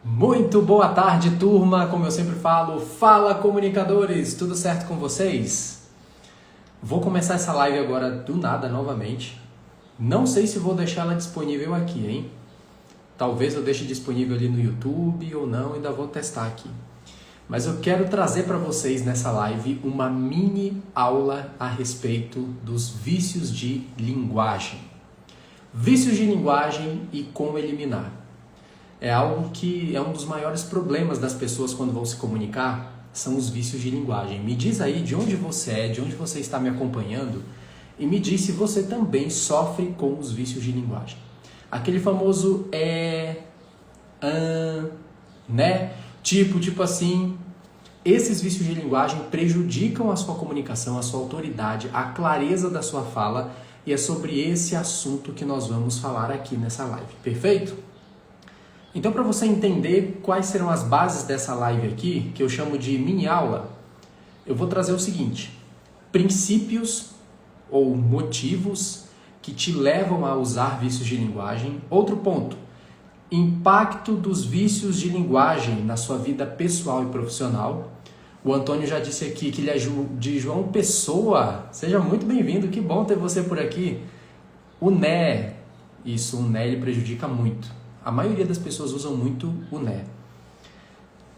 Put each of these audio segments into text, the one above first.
Muito boa tarde, turma! Como eu sempre falo, fala comunicadores! Tudo certo com vocês? Vou começar essa live agora do nada novamente. Não sei se vou deixar ela disponível aqui, hein? Talvez eu deixe disponível ali no YouTube ou não, ainda vou testar aqui. Mas eu quero trazer para vocês nessa live uma mini aula a respeito dos vícios de linguagem. Vícios de linguagem e como eliminar. É algo que é um dos maiores problemas das pessoas quando vão se comunicar, são os vícios de linguagem. Me diz aí de onde você é, de onde você está me acompanhando e me diz se você também sofre com os vícios de linguagem. Aquele famoso né? Tipo assim, esses vícios de linguagem prejudicam a sua comunicação, a sua autoridade, a clareza da sua fala e é sobre esse assunto que nós vamos falar aqui nessa live, perfeito? Então, para você entender quais serão as bases dessa live aqui, que eu chamo de mini aula, eu vou trazer o seguinte: princípios ou motivos que te levam a usar vícios de linguagem. Outro ponto, impacto dos vícios de linguagem na sua vida pessoal e profissional. O Antônio já disse aqui que ele é de João Pessoa. Seja muito bem-vindo, que bom ter você por aqui. O né, o né ele prejudica muito. A maioria das pessoas usam muito o né.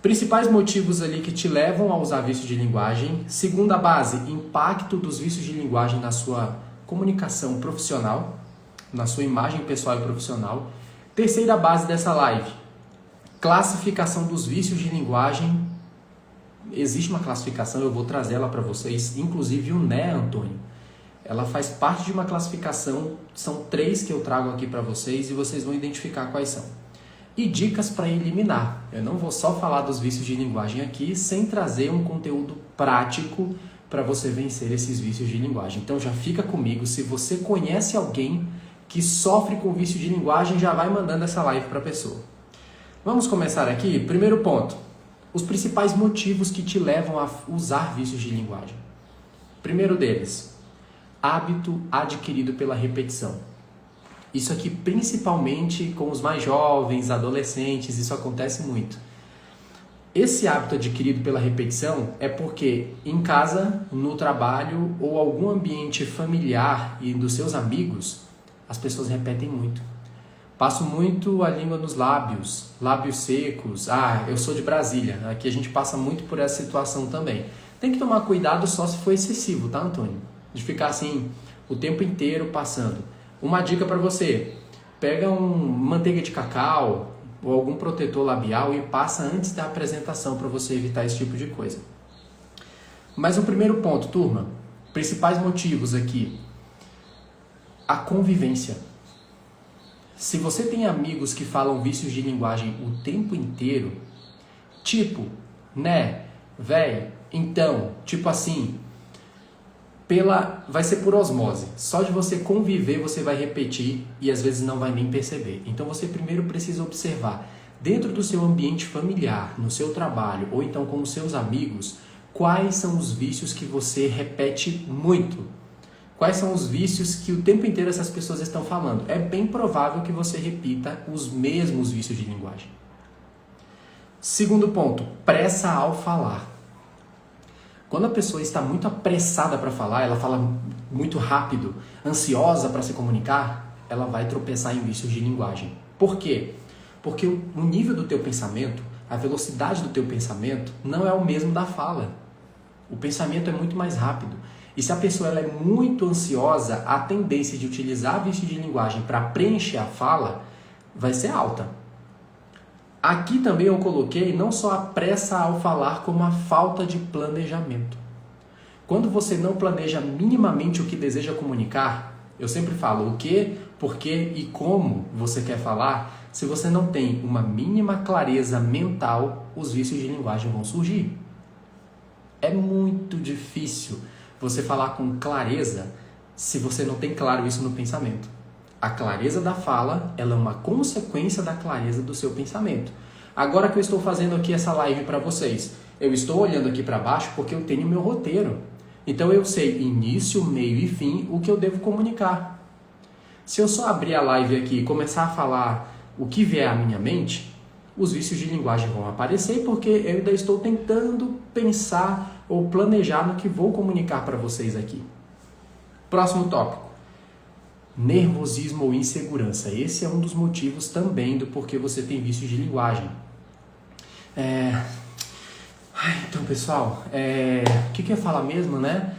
Principais motivos ali que te levam a usar vício de linguagem. Segunda base, impacto dos vícios de linguagem na sua comunicação profissional, na sua imagem pessoal e profissional. Terceira base dessa live, classificação dos vícios de linguagem. Existe uma classificação, eu vou trazer ela para vocês, inclusive o né, Antônio. Ela faz parte de uma classificação, são 3 que eu trago aqui para vocês e vocês vão identificar quais são. E dicas para eliminar. Eu não vou só falar dos vícios de linguagem aqui, sem trazer um conteúdo prático para você vencer esses vícios de linguagem. Então já fica comigo, se você conhece alguém que sofre com vício de linguagem, já vai mandando essa live para a pessoa. Vamos começar aqui? Primeiro ponto, os principais motivos que te levam a usar vícios de linguagem. Primeiro deles, hábito adquirido pela repetição. Isso aqui principalmente com os mais jovens, adolescentes, isso acontece muito. Esse hábito adquirido pela repetição é porque em casa, no trabalho ou algum ambiente familiar e dos seus amigos, as pessoas repetem muito. Passo muito a língua nos lábios, lábios secos. Eu sou de Brasília, aqui a gente passa muito por essa situação também. Tem que tomar cuidado só se for excessivo, tá, Antônio? De ficar assim o tempo inteiro passando. Uma dica para você, pega manteiga de cacau ou algum protetor labial e passa antes da apresentação para você evitar esse tipo de coisa. Mas o primeiro ponto, turma, principais motivos aqui, a convivência. Se você tem amigos que falam vícios de linguagem o tempo inteiro, tipo, né, véi, então, tipo assim, vai ser por osmose. Só de você conviver, você vai repetir e às vezes não vai nem perceber. Então você primeiro precisa observar, dentro do seu ambiente familiar, no seu trabalho ou então com os seus amigos, quais são os vícios que você repete muito. Quais são os vícios que o tempo inteiro essas pessoas estão falando. É bem provável que você repita os mesmos vícios de linguagem. Segundo ponto, pressa ao falar. Quando a pessoa está muito apressada para falar, ela fala muito rápido, ansiosa para se comunicar, ela vai tropeçar em vícios de linguagem. Por quê? Porque o nível do teu pensamento, a velocidade do teu pensamento não é o mesmo da fala. O pensamento é muito mais rápido. E se a pessoa ela é muito ansiosa, a tendência de utilizar vício de linguagem para preencher a fala vai ser alta. Aqui também eu coloquei não só a pressa ao falar, como a falta de planejamento. Quando você não planeja minimamente o que deseja comunicar, eu sempre falo o que, por que e como você quer falar, se você não tem uma mínima clareza mental, os vícios de linguagem vão surgir. É muito difícil você falar com clareza se você não tem claro isso no pensamento. A clareza da fala, ela é uma consequência da clareza do seu pensamento. Agora que eu estou fazendo aqui essa live para vocês, eu estou olhando aqui para baixo porque eu tenho meu roteiro. Então eu sei início, meio e fim o que eu devo comunicar. Se eu só abrir a live aqui e começar a falar o que vier à minha mente, os vícios de linguagem vão aparecer porque eu ainda estou tentando pensar ou planejar no que vou comunicar para vocês aqui. Próximo tópico. Nervosismo ou insegurança. Esse é um dos motivos também do porquê você tem vícios de linguagem. Então, pessoal, o que eu ia falar mesmo, né?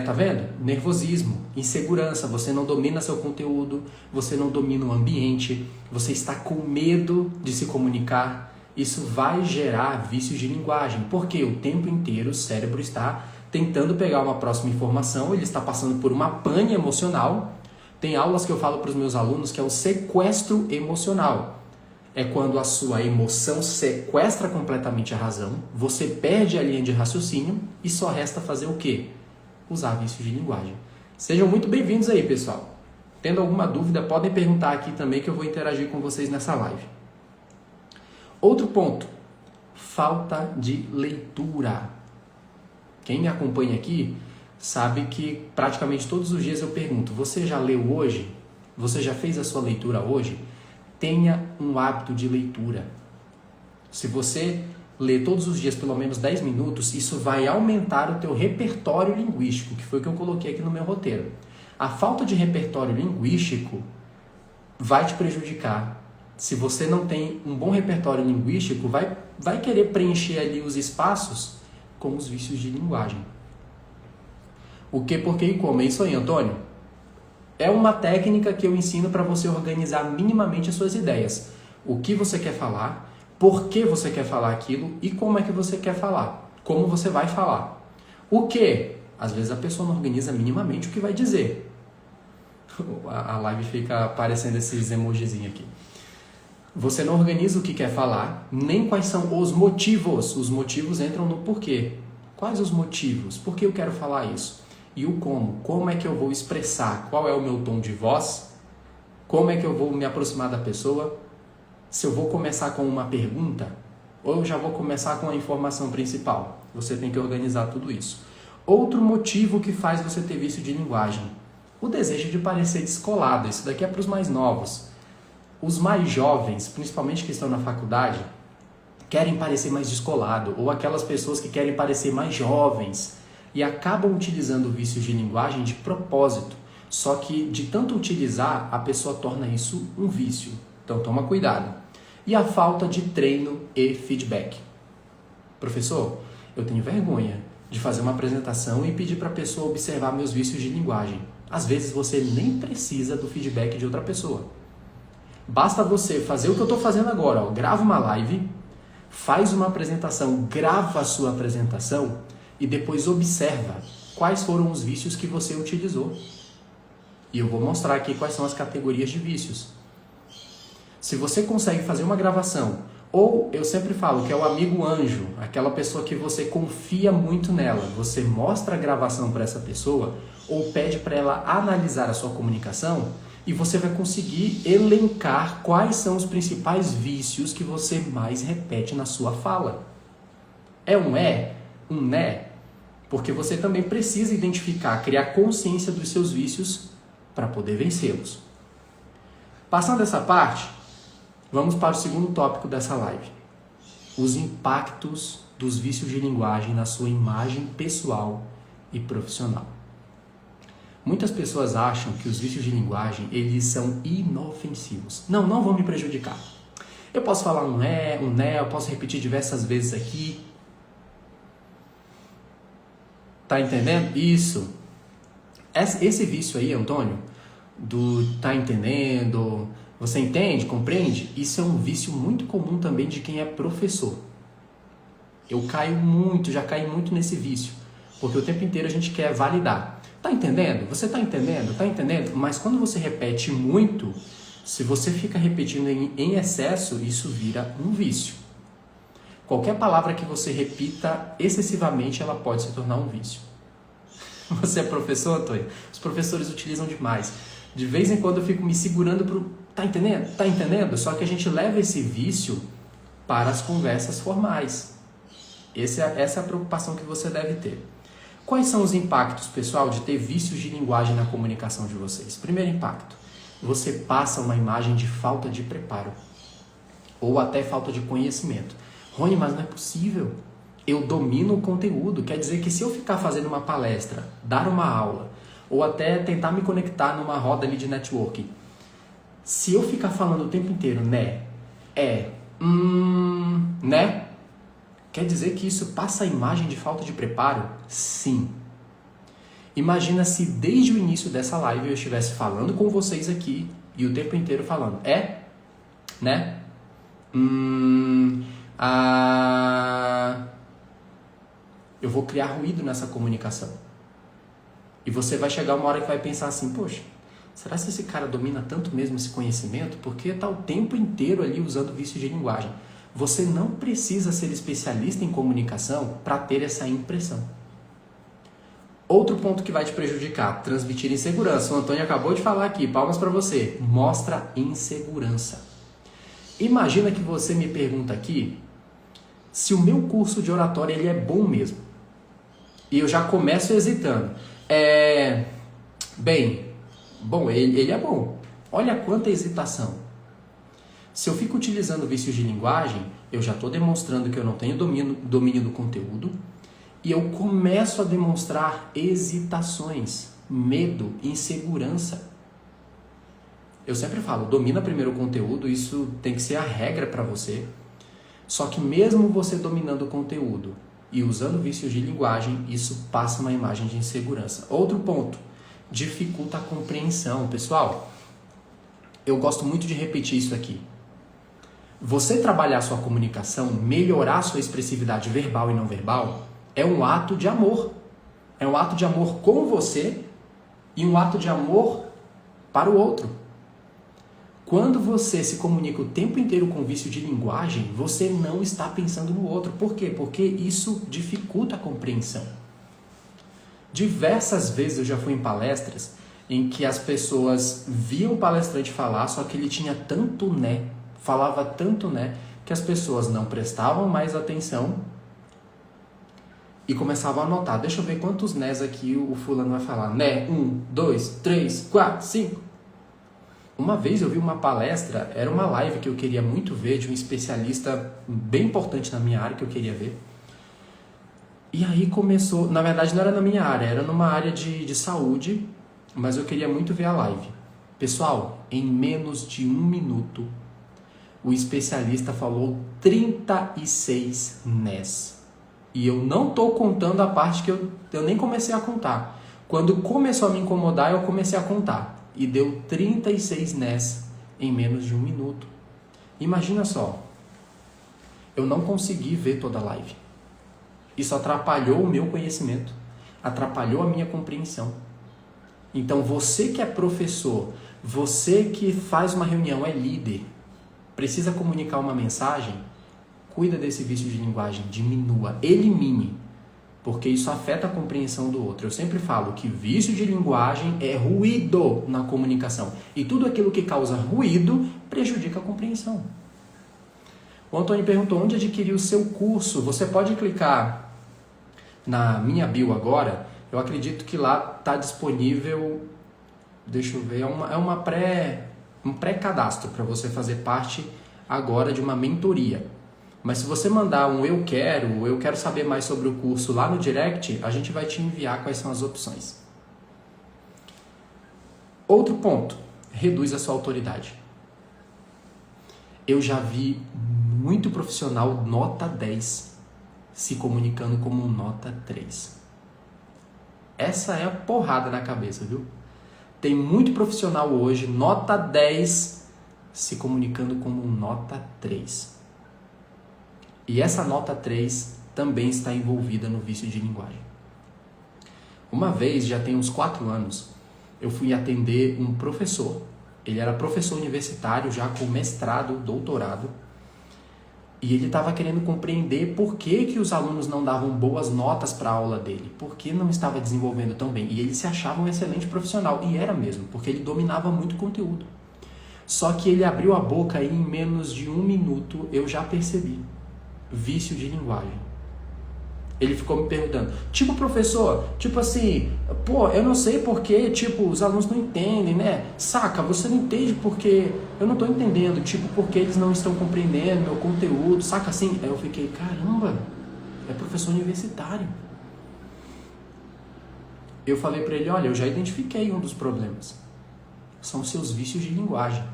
Tá vendo? Nervosismo, insegurança, você não domina seu conteúdo, você não domina o ambiente, você está com medo de se comunicar. Isso vai gerar vícios de linguagem, porque o tempo inteiro o cérebro está tentando pegar uma próxima informação, ele está passando por uma pane emocional. Tem aulas que eu falo para os meus alunos que é o sequestro emocional. É quando a sua emoção sequestra completamente a razão, você perde a linha de raciocínio e só resta fazer o quê? Usar vícios de linguagem. Sejam muito bem-vindos aí, pessoal. Tendo alguma dúvida, podem perguntar aqui também que eu vou interagir com vocês nessa live. Outro ponto, falta de leitura. Quem me acompanha aqui sabe que praticamente todos os dias eu pergunto, você já leu hoje? Você já fez a sua leitura hoje? Tenha um hábito de leitura. Se você ler todos os dias pelo menos 10 minutos, isso vai aumentar o teu repertório linguístico, que foi o que eu coloquei aqui no meu roteiro. A falta de repertório linguístico vai te prejudicar. Se você não tem um bom repertório linguístico, vai querer preencher ali os espaços com os vícios de linguagem. O que, por que e como? É isso aí, Antônio. É uma técnica que eu ensino para você organizar minimamente as suas ideias. O que você quer falar, por que você quer falar aquilo e como é que você quer falar. Como você vai falar. O que? Às vezes a pessoa não organiza minimamente o que vai dizer. A live fica aparecendo esses emojizinhos aqui. Você não organiza o que quer falar, nem quais são os motivos. Os motivos entram no porquê. Quais os motivos? Por que eu quero falar isso? E o como? Como é que eu vou expressar? Qual é o meu tom de voz? Como é que eu vou me aproximar da pessoa? Se eu vou começar com uma pergunta ou eu já vou começar com a informação principal? Você tem que organizar tudo isso. Outro motivo que faz você ter vício de linguagem. O desejo de parecer descolado. Isso daqui é para os mais novos. Os mais jovens, principalmente que estão na faculdade, querem parecer mais descolado. Ou aquelas pessoas que querem parecer mais jovens. E acabam utilizando vícios de linguagem de propósito. Só que de tanto utilizar, a pessoa torna isso um vício. Então toma cuidado. E a falta de treino e feedback. Professor, eu tenho vergonha de fazer uma apresentação e pedir para a pessoa observar meus vícios de linguagem. Às vezes você nem precisa do feedback de outra pessoa. Basta você fazer o que eu estou fazendo agora. Grava uma live, faz uma apresentação, grava a sua apresentação e depois observa quais foram os vícios que você utilizou. E eu vou mostrar aqui quais são as categorias de vícios. Se você consegue fazer uma gravação, ou eu sempre falo que é o amigo anjo, aquela pessoa que você confia muito nela, você mostra a gravação para essa pessoa, ou pede para ela analisar a sua comunicação, e você vai conseguir elencar quais são os principais vícios que você mais repete na sua fala. É um né? Porque você também precisa identificar, criar consciência dos seus vícios para poder vencê-los. Passando essa parte, vamos para o segundo tópico dessa live. Os impactos dos vícios de linguagem na sua imagem pessoal e profissional. Muitas pessoas acham que os vícios de linguagem, eles são inofensivos. Não vão me prejudicar. Eu posso falar um né, eu posso repetir diversas vezes aqui. Tá entendendo? Isso. Esse vício aí, Antônio, do tá entendendo, você entende, compreende? Isso é um vício muito comum também de quem é professor. Eu já caí muito nesse vício, porque o tempo inteiro a gente quer validar. Tá entendendo? Você tá entendendo? Tá entendendo? Mas quando você repete muito, se você fica repetindo em excesso, isso vira um vício. Qualquer palavra que você repita excessivamente, ela pode se tornar um vício. Você é professor, Antônio? Os professores utilizam demais. De vez em quando eu fico me segurando pro... Tá entendendo? Tá entendendo? Só que a gente leva esse vício para as conversas formais. Essa é a preocupação que você deve ter. Quais são os impactos, pessoal, de ter vícios de linguagem na comunicação de vocês? Primeiro impacto, você passa uma imagem de falta de preparo. ou até falta de conhecimento. Rony, mas não é possível. Eu domino o conteúdo. Quer dizer que se eu ficar fazendo uma palestra, dar uma aula, ou até tentar me conectar numa roda ali de networking, se eu ficar falando o tempo inteiro, né, né, quer dizer que isso passa a imagem de falta de preparo? Sim. Imagina se desde o início dessa live eu estivesse falando com vocês aqui e o tempo inteiro falando, né, eu vou criar ruído nessa comunicação. E você vai chegar uma hora que vai pensar assim, poxa, será que esse cara domina tanto mesmo esse conhecimento? Porque está o tempo inteiro ali usando vício de linguagem. Você não precisa ser especialista em comunicação para ter essa impressão. Outro ponto que vai te prejudicar, transmitir insegurança. O Antônio acabou de falar aqui, palmas para você. Mostra insegurança. Imagina que você me pergunta aqui se o meu curso de oratória ele é bom mesmo. E eu já começo hesitando. Bom, ele é bom. Olha quanta hesitação. Se eu fico utilizando vícios de linguagem, eu já estou demonstrando que eu não tenho domínio do conteúdo e eu começo a demonstrar hesitações, medo, insegurança. Eu sempre falo, domina primeiro o conteúdo, isso tem que ser a regra para você. Só que mesmo você dominando o conteúdo e usando vícios de linguagem, isso passa uma imagem de insegurança. Outro ponto, dificulta a compreensão. Pessoal, eu gosto muito de repetir isso aqui. Você trabalhar sua comunicação, melhorar sua expressividade verbal e não verbal, é um ato de amor. É um ato de amor com você e um ato de amor para o outro. Quando você se comunica o tempo inteiro com vício de linguagem, você não está pensando no outro. Por quê? Porque isso dificulta a compreensão. Diversas vezes eu já fui em palestras em que as pessoas viam o palestrante falar, só que ele tinha tanto né, falava tanto né, que as pessoas não prestavam mais atenção e começavam a anotar. Deixa eu ver quantos nés aqui o fulano vai falar. Né, 1, 2, 3, 4, 5. Uma vez eu vi uma palestra, era uma live que eu queria muito ver, de um especialista bem importante na minha área que eu queria ver. E aí começou, na verdade não era na minha área, era numa área de saúde, mas eu queria muito ver a live. Pessoal, em menos de 1 minuto, o especialista falou 36 nés. E eu não estou contando a parte que eu nem comecei a contar. Quando começou a me incomodar, eu comecei a contar. E deu 36 nés em menos de 1 minuto. Imagina só, eu não consegui ver toda a live. Isso atrapalhou o meu conhecimento, atrapalhou a minha compreensão. Então você que é professor, você que faz uma reunião, é líder, precisa comunicar uma mensagem, cuida desse vício de linguagem, diminua, elimine, porque isso afeta a compreensão do outro. Eu sempre falo que vício de linguagem é ruído na comunicação. E tudo aquilo que causa ruído prejudica a compreensão. O Antônio perguntou onde adquirir o seu curso. Você pode clicar na minha bio agora. Eu acredito que lá está disponível, deixa eu ver, um pré-cadastro para você fazer parte agora de uma mentoria. Mas se você mandar um eu quero saber mais sobre o curso lá no direct, a gente vai te enviar quais são as opções. Outro ponto, reduz a sua autoridade. Eu já vi muito profissional nota 10 se comunicando como um nota 3. Essa é a porrada na cabeça, viu? Tem muito profissional hoje, nota 10, se comunicando como um nota 3. E essa nota 3 também está envolvida no vício de linguagem. Uma vez, já tem uns 4 anos, eu fui atender um professor. Ele era professor universitário, já com mestrado, doutorado. E ele estava querendo compreender por que os alunos não davam boas notas para a aula dele. Por que não estava desenvolvendo tão bem. E ele se achava um excelente profissional. E era mesmo, porque ele dominava muito o conteúdo. Só que ele abriu a boca e em menos de 1 minuto eu já percebi. Vício de linguagem. Ele ficou me perguntando, tipo, professor, tipo assim, pô, eu não sei porque, tipo, os alunos não entendem, né? Saca, você não entende porque eu não tô entendendo, tipo, porque eles não estão compreendendo meu conteúdo, saca assim? Aí eu fiquei, caramba, é professor universitário. Eu falei pra ele, olha, eu já identifiquei um dos problemas. São seus vícios de linguagem.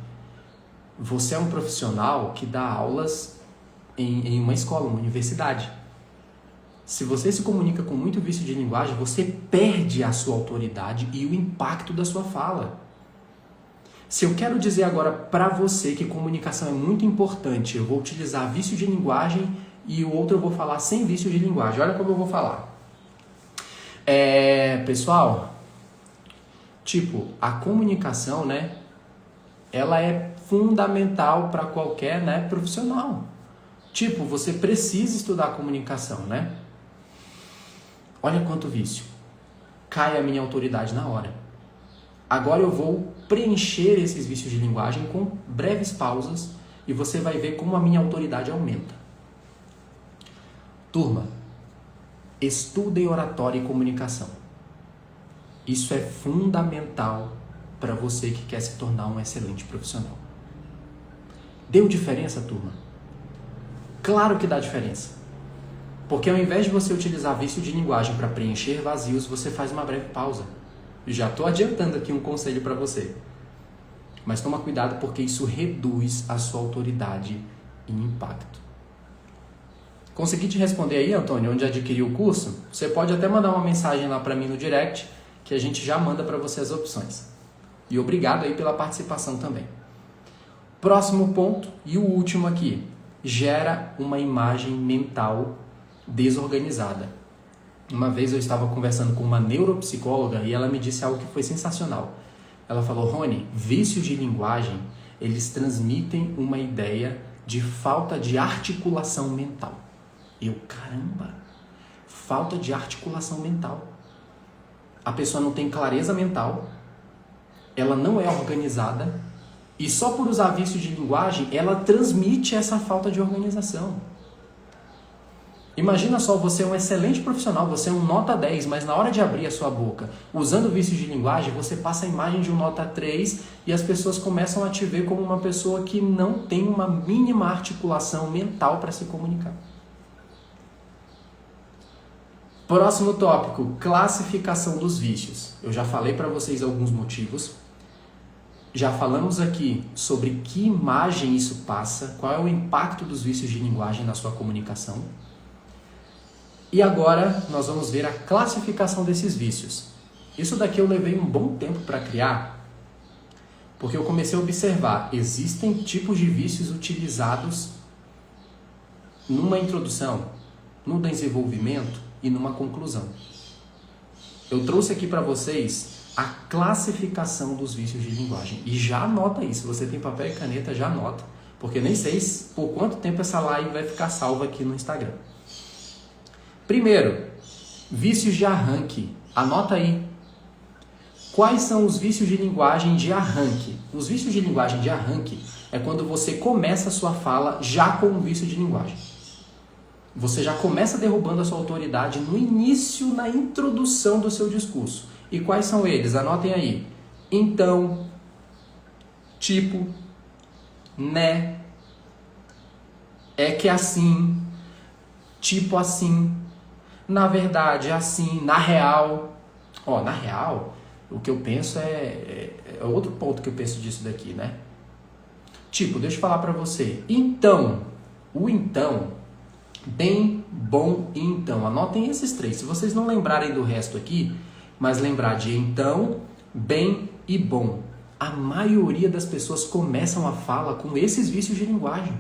Você é um profissional que dá aulas em uma escola, uma universidade. Se você se comunica com muito vício de linguagem, você perde a sua autoridade e o impacto da sua fala. Se eu quero dizer agora para você que comunicação é muito importante, eu vou utilizar vício de linguagem e o outro eu vou falar sem vício de linguagem. Olha como eu vou falar. Pessoal, tipo, a comunicação, né, ela é fundamental para qualquer, né, profissional. Tipo, você precisa estudar comunicação, né? Olha quanto vício. Cai a minha autoridade na hora. Agora eu vou preencher esses vícios de linguagem com breves pausas e você vai ver como a minha autoridade aumenta. Turma, estudem oratória e comunicação. Isso é fundamental para você que quer se tornar um excelente profissional. Deu diferença, turma? Claro que dá diferença. Porque ao invés de você utilizar vício de linguagem para preencher vazios, você faz uma breve pausa. Já estou adiantando aqui um conselho para você. Mas toma cuidado porque isso reduz a sua autoridade e impacto. Consegui te responder aí, Antônio, onde adquiriu o curso? Você pode até mandar uma mensagem lá para mim no direct, que a gente já manda para você as opções. E obrigado aí pela participação também. Próximo ponto e o último aqui. Gera uma imagem mental desorganizada. Uma vez eu estava conversando com uma neuropsicóloga e ela me disse algo que foi sensacional. Ela falou, Rony, vícios de linguagem, eles transmitem uma ideia de falta de articulação mental. Eu, caramba, falta de articulação mental. A pessoa não tem clareza mental, ela não é organizada e só por usar vícios de linguagem, ela transmite essa falta de organização. Imagina só, você é um excelente profissional, você é um nota 10, mas na hora de abrir a sua boca, usando vícios de linguagem, você passa a imagem de um nota 3 e as pessoas começam a te ver como uma pessoa que não tem uma mínima articulação mental para se comunicar. Próximo tópico, classificação dos vícios. Eu já falei para vocês alguns motivos. Já falamos aqui sobre que imagem isso passa, qual é o impacto dos vícios de linguagem na sua comunicação. E agora nós vamos ver a classificação desses vícios. Isso daqui eu levei um bom tempo para criar, porque eu comecei a observar, existem tipos de vícios utilizados numa introdução, no desenvolvimento e numa conclusão. Eu trouxe aqui para vocês a classificação dos vícios de linguagem. E já anota aí, se você tem papel e caneta, já anota, porque nem sei por quanto tempo essa live vai ficar salva aqui no Instagram. Primeiro, vícios de arranque. Anota aí. Quais são os vícios de linguagem de arranque? Os vícios de linguagem de arranque é quando você começa a sua fala já com um vício de linguagem. Você já começa derrubando a sua autoridade no início, na introdução do seu discurso. E quais são eles? Anotem aí. Então, tipo, né, é que assim, tipo assim, na verdade, assim, na real. Ó, na real, o que eu penso é outro ponto que eu penso disso daqui, né? Tipo, deixa eu falar pra você. Então, o então, bem, bom e então. Anotem esses três. Se vocês não lembrarem do resto aqui, mas lembrar de então, bem e bom. A maioria das pessoas começam a fala com esses vícios de linguagem.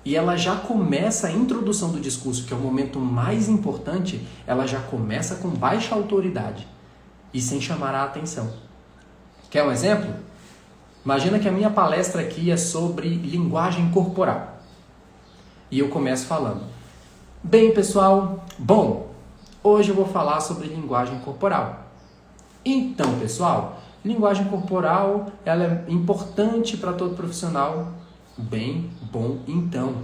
E ela já começa a introdução do discurso, que é o momento mais importante, ela já começa com baixa autoridade e sem chamar a atenção. Quer um exemplo? Imagina que a minha palestra aqui é sobre linguagem corporal. E eu começo falando. Bem, pessoal, bom, hoje eu vou falar sobre linguagem corporal. Então, pessoal, linguagem corporal, ela é importante para todo profissional. Bem, bom, então.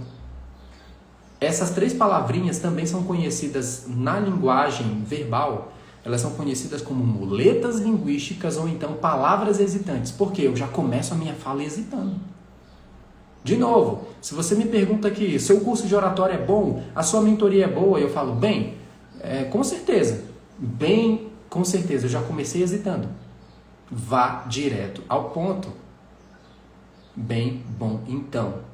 Essas 3 palavrinhas também são conhecidas na linguagem verbal, elas são conhecidas como muletas linguísticas ou então palavras hesitantes. Por quê? Eu já começo a minha fala hesitando. De novo, se você me pergunta aqui, seu curso de oratória é bom, a sua mentoria é boa, eu falo, bem, com certeza. Bem, com certeza, eu já comecei hesitando. Vá direto ao ponto. Bem, bom, então.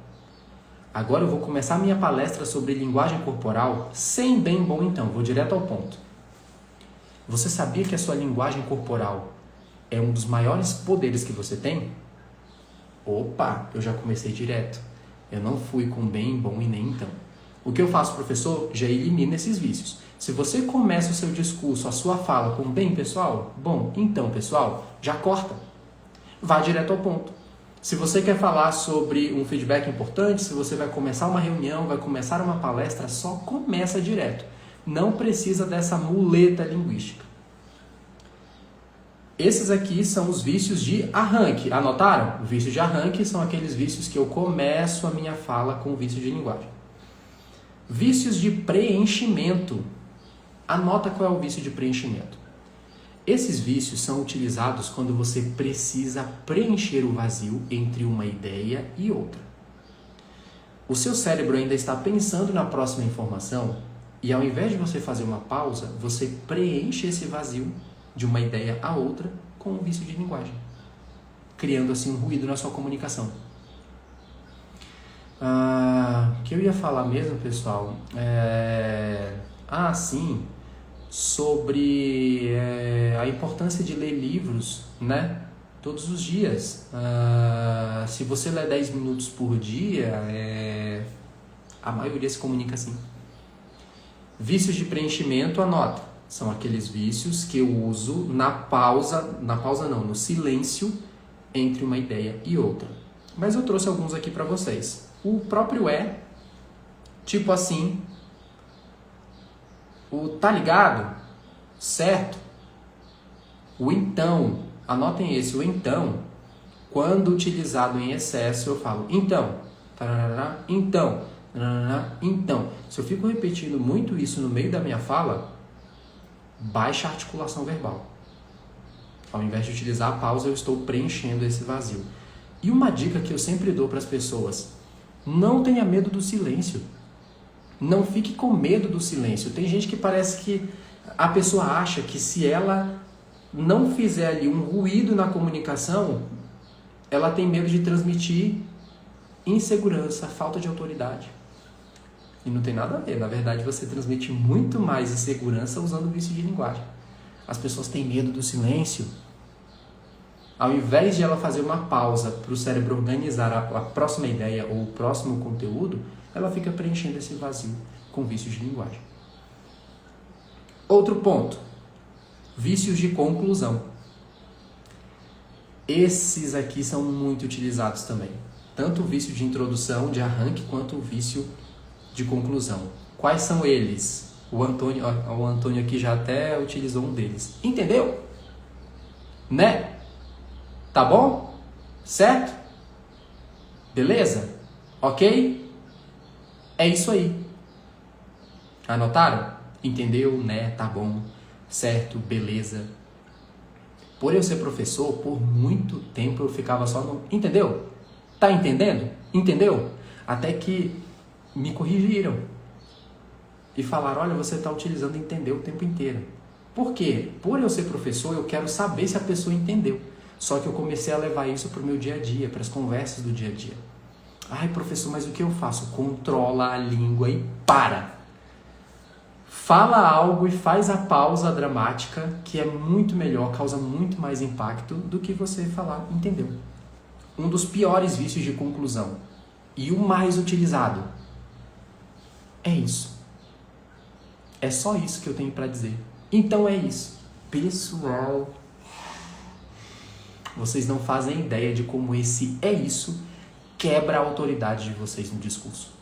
Agora eu vou começar a minha palestra sobre linguagem corporal sem bem, bom, então. Vou direto ao ponto. Você sabia que a sua linguagem corporal é um dos maiores poderes que você tem? Opa, eu já comecei direto. Eu não fui com bem, bom e nem então. O que eu faço, professor? Já elimina esses vícios. Se você começa o seu discurso, a sua fala com bem, pessoal, bom, então, pessoal, já corta. Vá direto ao ponto. Se você quer falar sobre um feedback importante, se você vai começar uma reunião, vai começar uma palestra, só começa direto. Não precisa dessa muleta linguística. Esses aqui são os vícios de arranque. Anotaram? Vícios de arranque são aqueles vícios que eu começo a minha fala com vício de linguagem. Vícios de preenchimento. Anota qual é o vício de preenchimento. Esses vícios são utilizados quando você precisa preencher o vazio entre uma ideia e outra. O seu cérebro ainda está pensando na próxima informação e ao invés de você fazer uma pausa, você preenche esse vazio de uma ideia a outra com um vício de linguagem, criando assim um ruído na sua comunicação. O que eu ia falar mesmo, pessoal? Sim, sobre a importância de ler livros, né? Todos os dias. Se você lê 10 minutos por dia, a maioria se comunica assim. Vícios de preenchimento, anota. São aqueles vícios que eu uso no silêncio entre uma ideia e outra. Mas eu trouxe alguns aqui para vocês. O próprio tipo assim, o tá ligado, certo? O então, anotem esse, o então, quando utilizado em excesso, eu falo então, tarará, então, tarará, então. Se eu fico repetindo muito isso no meio da minha fala, baixa a articulação verbal. Ao invés de utilizar a pausa, eu estou preenchendo esse vazio. E uma dica que eu sempre dou para as pessoas, não tenha medo do silêncio. Não fique com medo do silêncio. Tem gente que parece que a pessoa acha que se ela não fizer ali um ruído na comunicação, ela tem medo de transmitir insegurança, falta de autoridade. E não tem nada a ver. Na verdade, você transmite muito mais insegurança usando o vício de linguagem. As pessoas têm medo do silêncio. Ao invés de ela fazer uma pausa para o cérebro organizar a próxima ideia ou o próximo conteúdo, ela fica preenchendo esse vazio com vícios de linguagem. Outro ponto. Vícios de conclusão. Esses aqui são muito utilizados também. Tanto o vício de introdução, de arranque, quanto o vício de conclusão. Quais são eles? O Antônio aqui já até utilizou um deles. Entendeu? Né? Tá bom? Certo? Beleza? Ok? É isso aí. Anotaram? Entendeu? Né? Tá bom. Certo? Beleza. Por eu ser professor, por muito tempo eu ficava só no... Entendeu? Tá entendendo? Entendeu? Até que me corrigiram e falaram, olha, você está utilizando entender o tempo inteiro. Por quê? Por eu ser professor, eu quero saber se a pessoa entendeu. Só que eu comecei a levar isso para o meu dia a dia, para as conversas do dia a dia. Ai, professor, mas o que eu faço? Controla a língua e para. Fala algo e faz a pausa dramática, que é muito melhor, causa muito mais impacto do que você falar, entendeu? Um dos piores vícios de conclusão e o mais utilizado é isso. É só isso que eu tenho para dizer. Então é isso. Pessoal, vocês não fazem ideia de como esse é isso quebra a autoridade de vocês no discurso.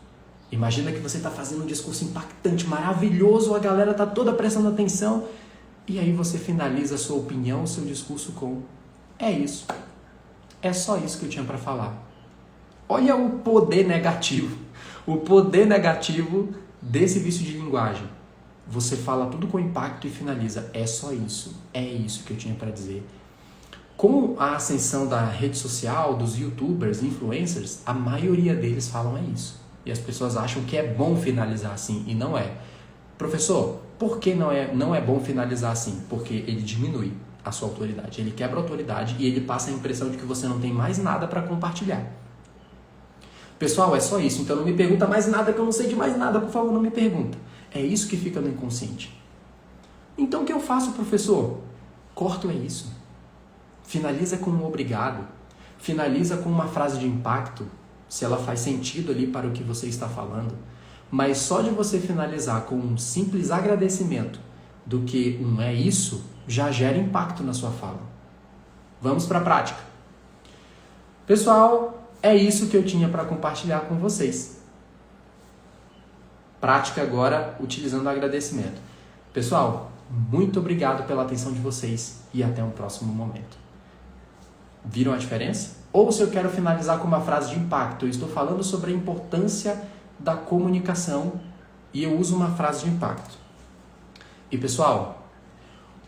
Imagina que você está fazendo um discurso impactante, maravilhoso, a galera está toda prestando atenção e aí você finaliza a sua opinião, o seu discurso com é isso. É só isso que eu tinha para falar. Olha o poder negativo. O poder negativo desse vício de linguagem, você fala tudo com impacto e finaliza. É só isso. É isso que eu tinha para dizer. Com a ascensão da rede social, dos youtubers, influencers, a maioria deles falam isso. E as pessoas acham que é bom finalizar assim, e não é. Professor, por que não é bom finalizar assim? Porque ele diminui a sua autoridade, ele quebra a autoridade e ele passa a impressão de que você não tem mais nada para compartilhar. Pessoal, é só isso, então não me pergunta mais nada que eu não sei de mais nada, por favor, não me pergunta. É isso que fica no inconsciente. Então o que eu faço, professor? Corto é isso. Finaliza com um obrigado. Finaliza com uma frase de impacto, se ela faz sentido ali para o que você está falando. Mas só de você finalizar com um simples agradecimento do que um é isso, já gera impacto na sua fala. Vamos para a prática. Pessoal, é isso que eu tinha para compartilhar com vocês. Prática agora utilizando o agradecimento. Pessoal, muito obrigado pela atenção de vocês e até um próximo momento. Viram a diferença? Ou se eu quero finalizar com uma frase de impacto, eu estou falando sobre a importância da comunicação e eu uso uma frase de impacto. E pessoal,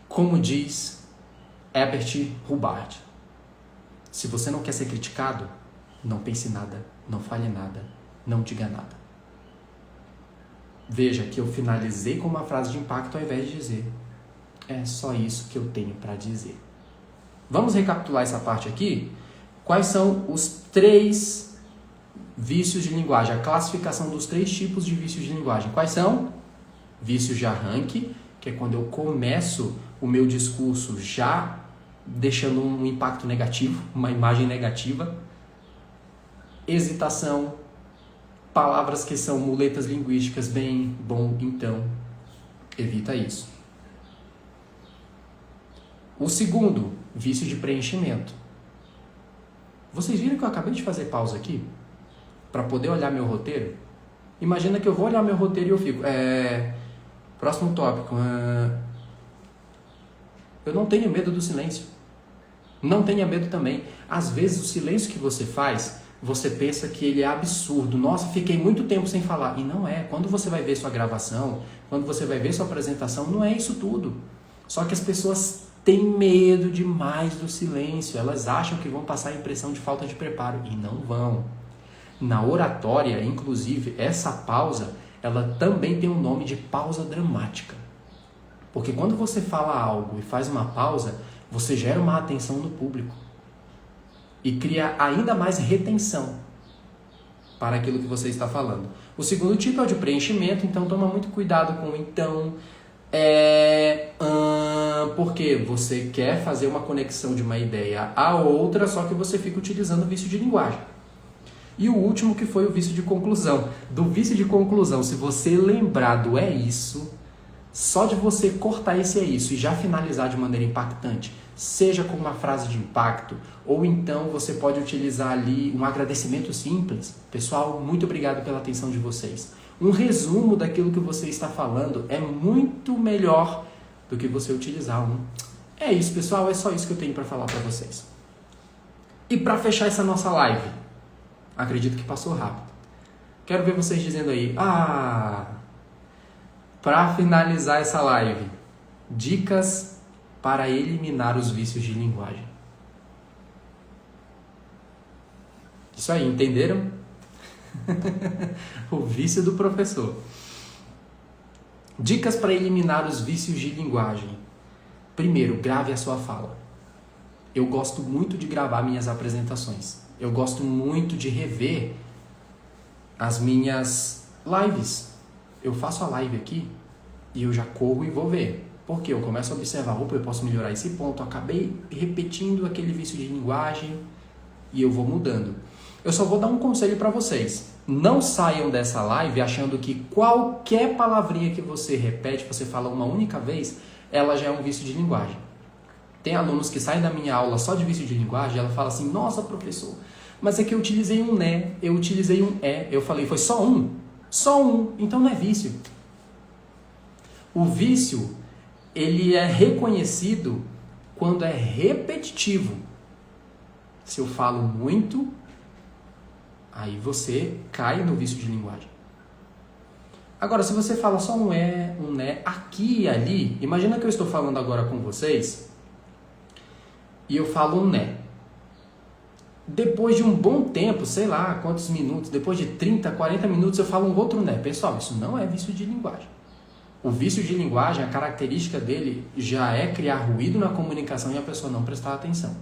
como diz Herbert Hubbard, se você não quer ser criticado, não pense nada, não fale nada, não diga nada. Veja que eu finalizei com uma frase de impacto ao invés de dizer, é só isso que eu tenho para dizer. Vamos recapitular essa parte aqui? Quais são os 3 vícios de linguagem? A classificação dos 3 tipos de vícios de linguagem. Quais são? Vícios de arranque, que é quando eu começo o meu discurso já deixando um impacto negativo, uma imagem negativa. Hesitação, palavras que são muletas linguísticas, bem, bom, então, evita isso. O segundo, vício de preenchimento. Vocês viram que eu acabei de fazer pausa aqui? Para poder olhar meu roteiro? Imagina que eu vou olhar meu roteiro e eu fico... Próximo tópico. Eu não tenho medo do silêncio. Não tenha medo também. Às vezes o silêncio que você faz, você pensa que ele é absurdo. Nossa, fiquei muito tempo sem falar. E não é. Quando você vai ver sua gravação, quando você vai ver sua apresentação, não é isso tudo. Só que as pessoas têm medo demais do silêncio. Elas acham que vão passar a impressão de falta de preparo. E não vão. Na oratória, inclusive, essa pausa, ela também tem um nome de pausa dramática. Porque quando você fala algo e faz uma pausa, você gera uma atenção no público. E cria ainda mais retenção para aquilo que você está falando. O segundo tipo é o de preenchimento, então toma muito cuidado com então, porque você quer fazer uma conexão de uma ideia a outra, só que você fica utilizando o vício de linguagem. E o último que foi o vício de conclusão. Do vício de conclusão, se você lembrar do é isso, só de você cortar esse é isso e já finalizar de maneira impactante, seja com uma frase de impacto, ou então você pode utilizar ali um agradecimento simples. Pessoal, muito obrigado pela atenção de vocês. Um resumo daquilo que você está falando é muito melhor do que você utilizar um. É isso, pessoal, é só isso que eu tenho para falar para vocês. E para fechar essa nossa live, acredito que passou rápido. Quero ver vocês dizendo aí, para finalizar essa live, dicas para eliminar os vícios de linguagem. Isso aí, entenderam? O vício do professor. Dicas para eliminar os vícios de linguagem. Primeiro, grave a sua fala. Eu gosto muito de gravar minhas apresentações. Eu gosto muito de rever as minhas lives. Eu faço a live aqui e eu já corro e vou ver. Porque eu começo a observar, eu posso melhorar esse ponto. Eu acabei repetindo aquele vício de linguagem e eu vou mudando. Eu só vou dar um conselho para vocês. Não saiam dessa live achando que qualquer palavrinha que você repete, você fala uma única vez, ela já é um vício de linguagem. Tem alunos que saem da minha aula só de vício de linguagem, ela fala assim, nossa professor, mas é que eu utilizei um né, eu utilizei um é, eu falei, foi só um, então não é vício. O vício, ele é reconhecido quando é repetitivo. Se eu falo muito, aí você cai no vício de linguagem. Agora, se você fala só um é, um né, aqui e ali, imagina que eu estou falando agora com vocês e eu falo um né. Depois de um bom tempo, sei lá quantos minutos, depois de 30, 40 minutos eu falo um outro né. Pessoal, isso não é vício de linguagem. O vício de linguagem, a característica dele já é criar ruído na comunicação e a pessoa não prestar atenção.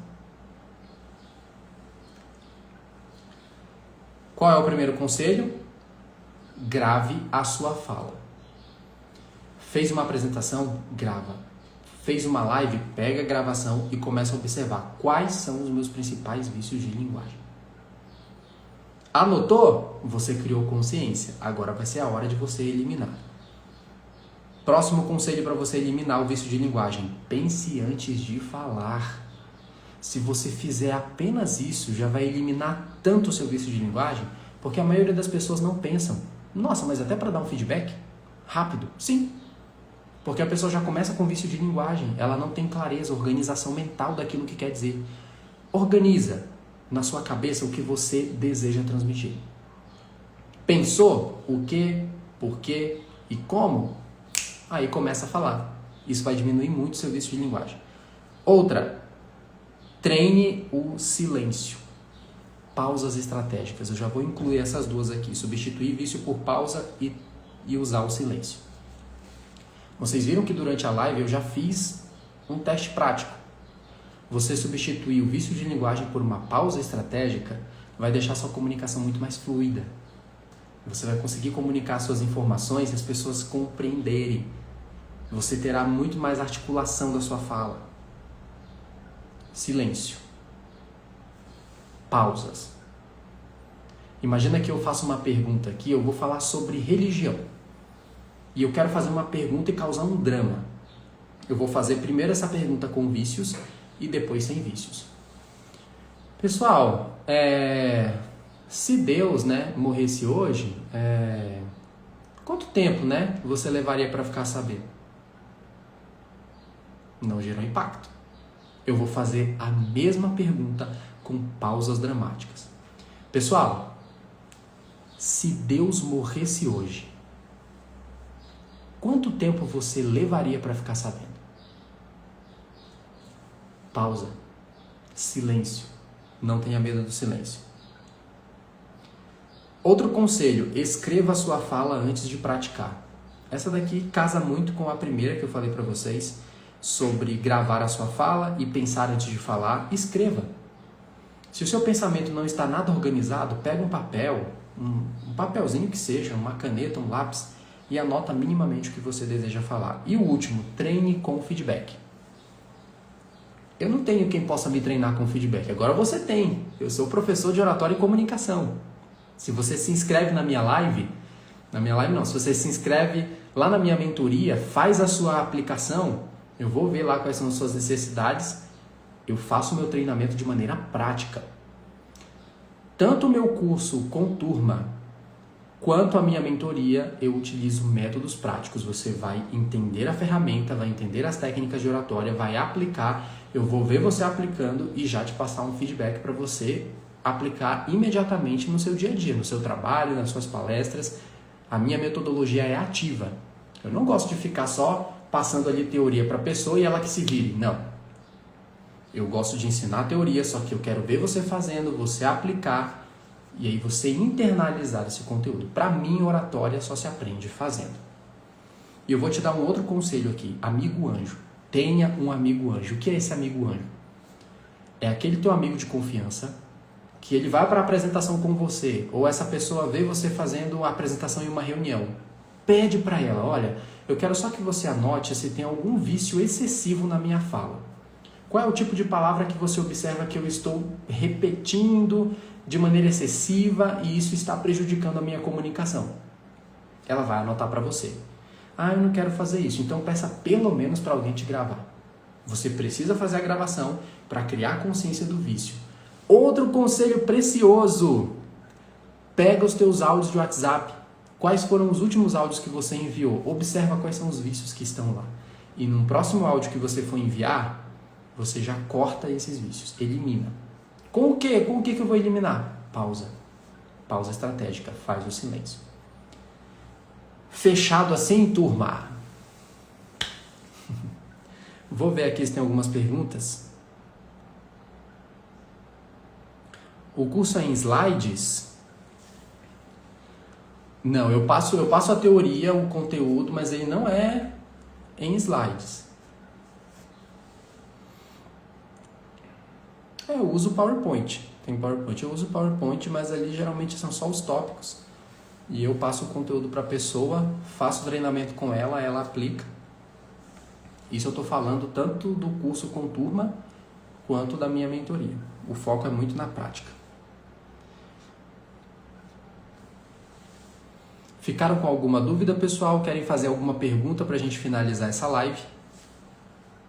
Qual é o primeiro conselho? Grave a sua fala. Fez uma apresentação? Grava. Fez uma live? Pega a gravação e começa a observar quais são os meus principais vícios de linguagem. Anotou? Você criou consciência. Agora vai ser a hora de você eliminar. Próximo conselho para você eliminar o vício de linguagem. Pense antes de falar. Se você fizer apenas isso, já vai eliminar tanto o seu vício de linguagem, porque a maioria das pessoas não pensam. Nossa, mas até para dar um feedback rápido? Sim. Porque a pessoa já começa com vício de linguagem. Ela não tem clareza, organização mental daquilo que quer dizer. Organiza na sua cabeça o que você deseja transmitir. Pensou o que, por quê e como? Aí começa a falar. Isso vai diminuir muito o seu vício de linguagem. Outra, treine o silêncio. Pausas estratégicas. Eu já vou incluir essas duas aqui. Substituir vício por pausa e usar o silêncio. Vocês viram que durante a live eu já fiz um teste prático. Você substituir o vício de linguagem por uma pausa estratégica vai deixar sua comunicação muito mais fluida. Você vai conseguir comunicar suas informações e as pessoas compreenderem. Você terá muito mais articulação da sua fala. Silêncio. Pausas. Imagina que eu faço uma pergunta aqui, eu vou falar sobre religião. E eu quero fazer uma pergunta e causar um drama. Eu vou fazer primeiro essa pergunta com vícios e depois sem vícios. Pessoal, se Deus, morresse hoje, quanto tempo, você levaria para ficar sabendo? Não gerou impacto. Eu vou fazer a mesma pergunta com pausas dramáticas. Pessoal, se Deus morresse hoje, quanto tempo você levaria para ficar sabendo? Pausa. Silêncio. Não tenha medo do silêncio. Outro conselho, escreva a sua fala antes de praticar. Essa daqui casa muito com a primeira que eu falei para vocês, sobre gravar a sua fala e pensar antes de falar. Escreva. Se o seu pensamento não está nada organizado, pega um papel, um papelzinho que seja, uma caneta, um lápis, e anota minimamente o que você deseja falar. E o último, treine com feedback. Eu não tenho quem possa me treinar com feedback. Agora você tem. Eu sou professor de oratória e comunicação. Se você se inscreve na minha live, se você se inscreve lá na minha mentoria, faz a sua aplicação, eu vou ver lá quais são as suas necessidades, eu faço o meu treinamento de maneira prática. Tanto o meu curso com turma, quanto a minha mentoria, eu utilizo métodos práticos. Você vai entender a ferramenta, vai entender as técnicas de oratória, vai aplicar, eu vou ver você aplicando e já te passar um feedback para você aplicar imediatamente no seu dia a dia, no seu trabalho, nas suas palestras. A minha metodologia é ativa. Eu não gosto de ficar só passando ali teoria para a pessoa e ela que se vire. Não. Eu gosto de ensinar a teoria, só que eu quero ver você fazendo, você aplicar e aí você internalizar esse conteúdo. Para mim, oratória só se aprende fazendo. E eu vou te dar um outro conselho aqui. Amigo anjo. Tenha um amigo anjo. O que é esse amigo anjo? É aquele teu amigo de confiança que ele vai para a apresentação com você, ou essa pessoa vê você fazendo a apresentação em uma reunião. Pede para ela, olha, eu quero só que você anote se tem algum vício excessivo na minha fala. Qual é o tipo de palavra que você observa que eu estou repetindo de maneira excessiva e isso está prejudicando a minha comunicação? Ela vai anotar para você. Ah, eu não quero fazer isso. Então peça pelo menos para alguém te gravar. Você precisa fazer a gravação para criar consciência do vício. Outro conselho precioso. Pega os teus áudios de WhatsApp. Quais foram os últimos áudios que você enviou? Observa quais são os vícios que estão lá. E no próximo áudio que você for enviar, você já corta esses vícios. Elimina. Com o quê? Com o que eu vou eliminar? Pausa. Pausa estratégica. Faz o silêncio. Fechado assim, turma? Vou ver aqui se tem algumas perguntas. O curso é em slides? Não, eu passo a teoria, o conteúdo, mas ele não é em slides. Eu uso PowerPoint. Tem PowerPoint, eu uso PowerPoint, mas ali geralmente são só os tópicos. E eu passo o conteúdo para a pessoa, faço treinamento com ela, ela aplica. Isso eu estou falando tanto do curso com turma, quanto da minha mentoria. O foco é muito na prática. Ficaram com alguma dúvida, pessoal? Querem fazer alguma pergunta para a gente finalizar essa live?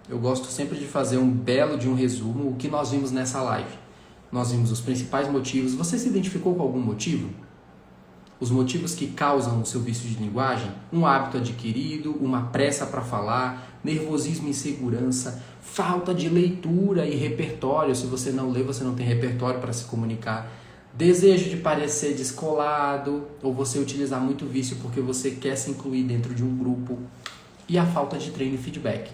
Eu gosto sempre de fazer um belo de um resumo. O que nós vimos nessa live? Nós vimos os principais motivos. Você se identificou com algum motivo? Os motivos que causam o seu vício de linguagem? Um hábito adquirido, uma pressa para falar, nervosismo e insegurança, falta de leitura e repertório. Se você não lê, você não tem repertório para se comunicar. Desejo de parecer descolado, ou você utilizar muito vício porque você quer se incluir dentro de um grupo. E a falta de treino e feedback.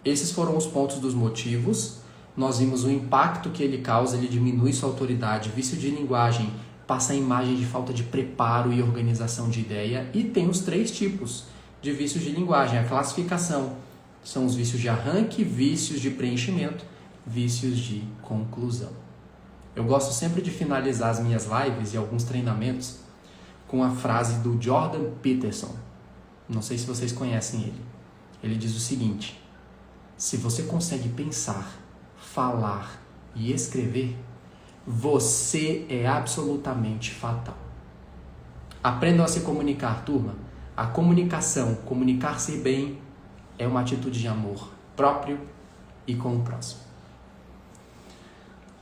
Esses foram os pontos dos motivos. Nós vimos o impacto que ele causa, ele diminui sua autoridade. Vício de linguagem passa a imagem de falta de preparo e organização de ideia. E tem os 3 tipos de vícios de linguagem. A classificação são os vícios de arranque, vícios de preenchimento, vícios de conclusão. Eu gosto sempre de finalizar as minhas lives e alguns treinamentos com a frase do Jordan Peterson. Não sei se vocês conhecem ele. Ele diz o seguinte: se você consegue pensar, falar e escrever, você é absolutamente fatal. Aprendam a se comunicar, turma. A comunicação, comunicar-se bem, é uma atitude de amor próprio e com o próximo.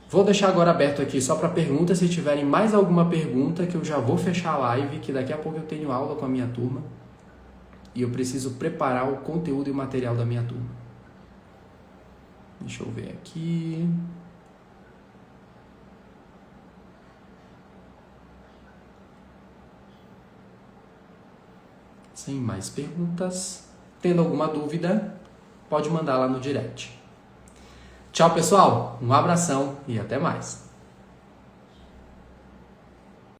Vou deixar agora aberto aqui só para perguntas. Se tiverem mais alguma pergunta, que eu já vou fechar a live, que daqui a pouco eu tenho aula com a minha turma e eu preciso preparar o conteúdo e o material da minha turma. Deixa eu ver aqui. Sem mais perguntas. Tendo alguma dúvida, pode mandar lá no direct. Tchau, pessoal. Um abração e até mais.